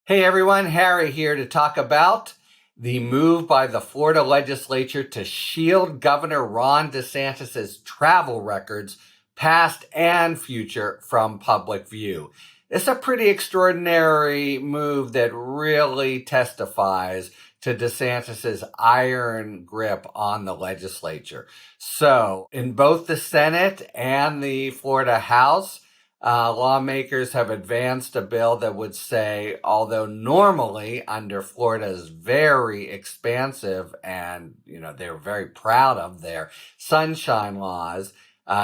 Hey everyone, Harry here to talk about the move by the Florida legislature to shield Governor Ron DeSantis' travel records, past and future, from public view. It's a pretty extraordinary move that really testifies to DeSantis' iron grip on the legislature. So, in both the Senate and the Florida House, lawmakers have advanced a bill that would say, although normally under Florida's very expansive and, they're very proud of their sunshine laws,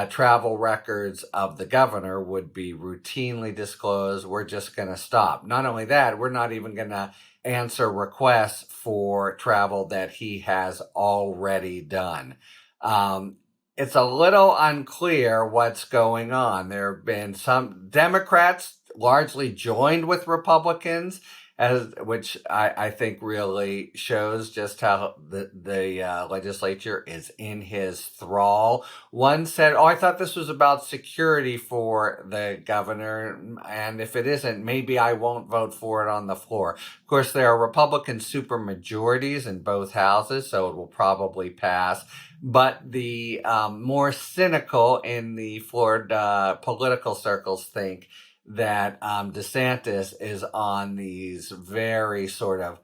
travel records of the governor would be routinely disclosed. We're just going to stop. Not only that, we're not even going to answer requests for travel that he has already done. It's a little unclear what's going on. There have been some Democrats largely joined with Republicans, which I think really shows just how the legislature is in his thrall. One said, "Oh, I thought this was about security for the governor, and if it isn't, maybe I won't vote for it on the floor." Of course, there are Republican supermajorities in both houses, so it will probably pass. But the more cynical in the Florida political circles think that DeSantis is on these very sort of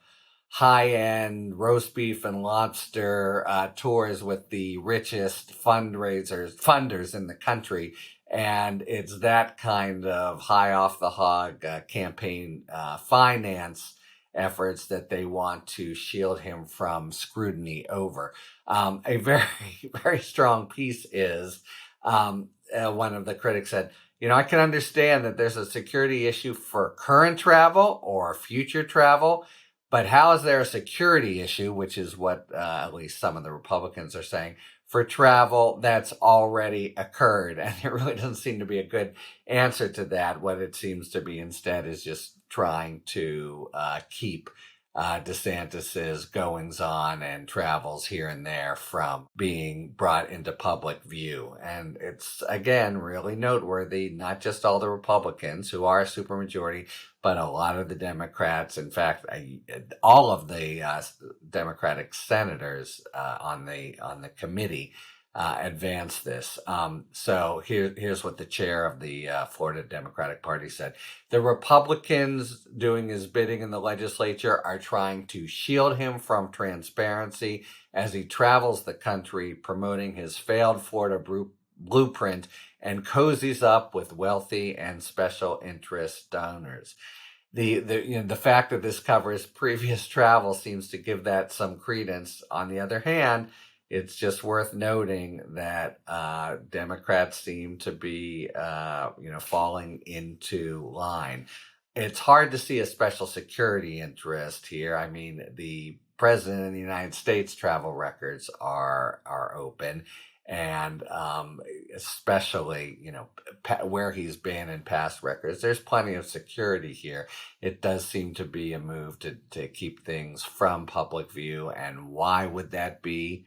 high-end roast beef and lobster tours with the richest funders in the country. And it's that kind of high off the hog campaign finance efforts that they want to shield him from scrutiny over. A very, very strong piece is one of the critics said, I can understand that there's a security issue for current travel or future travel, but how is there a security issue, which is what at least some of the Republicans are saying, for travel that's already occurred? And there really doesn't seem to be a good answer to that. What it seems to be instead is just trying to keep DeSantis's goings on and travels here and there from being brought into public view. And it's, again, really noteworthy, not just all the Republicans who are a supermajority, but a lot of the Democrats. In fact, all of the Democratic senators on the committee advance this. So here's what the chair of the Florida Democratic Party said. The Republicans doing his bidding in the legislature are trying to shield him from transparency as he travels the country promoting his failed Florida blueprint and cozies up with wealthy and special interest donors. The fact that this covers previous travel seems to give that some credence. On the other hand, it's just worth noting that Democrats seem to be, falling into line. It's hard to see a special security interest here. I mean, the president of the United States travel records are open, and especially where he's been in past records, there's plenty of security here. It does seem to be a move to keep things from public view. And why would that be?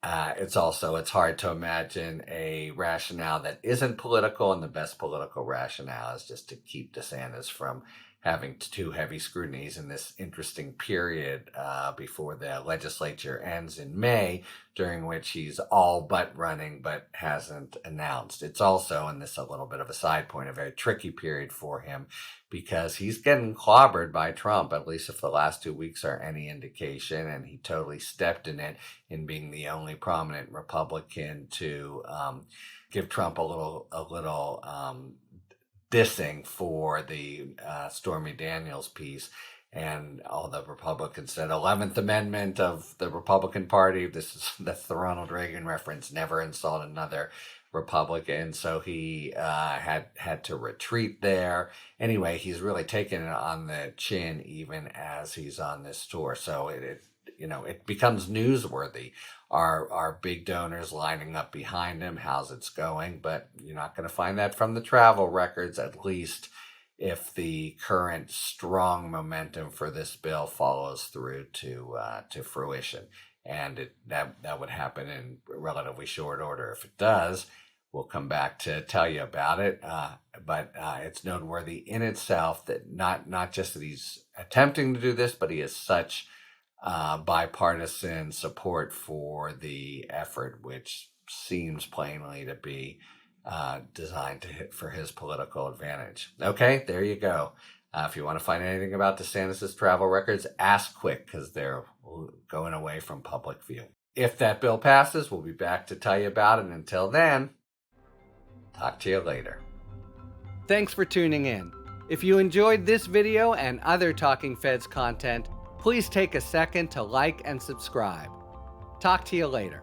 It's hard to imagine a rationale that isn't political, and the best political rationale is just to keep DeSantis from having too heavy scrutinies in this interesting period before the legislature ends in May, during which he's all but running but hasn't announced. It's also, and this is a little bit of a side point, a very tricky period for him because he's getting clobbered by Trump, at least if the last 2 weeks are any indication, and he totally stepped in it in being the only prominent Republican to give Trump a little dissing for the Stormy Daniels piece. And all the Republicans said 11th Amendment of the Republican Party. That's the Ronald Reagan reference. Never insult another Republican. So he had to retreat there. Anyway, he's really taken it on the chin even as he's on this tour. So it becomes newsworthy. Are big donors lining up behind him? How's it's going? But you're not going to find that from the travel records, at least if the current strong momentum for this bill follows through to fruition. And that would happen in relatively short order. If it does, we'll come back to tell you about it. But it's noteworthy in itself that not just that he's attempting to do this, but he has such bipartisan support for the effort, which seems plainly to be designed to hit for his political advantage. Okay, there you go. If you want to find anything about DeSantis' travel records, ask quick because they're going away from public view. If that bill passes, we'll be back to tell you about it. And until then, talk to you later. Thanks for tuning in. If you enjoyed this video and other Talking Feds content, please take a second to like and subscribe. Talk to you later.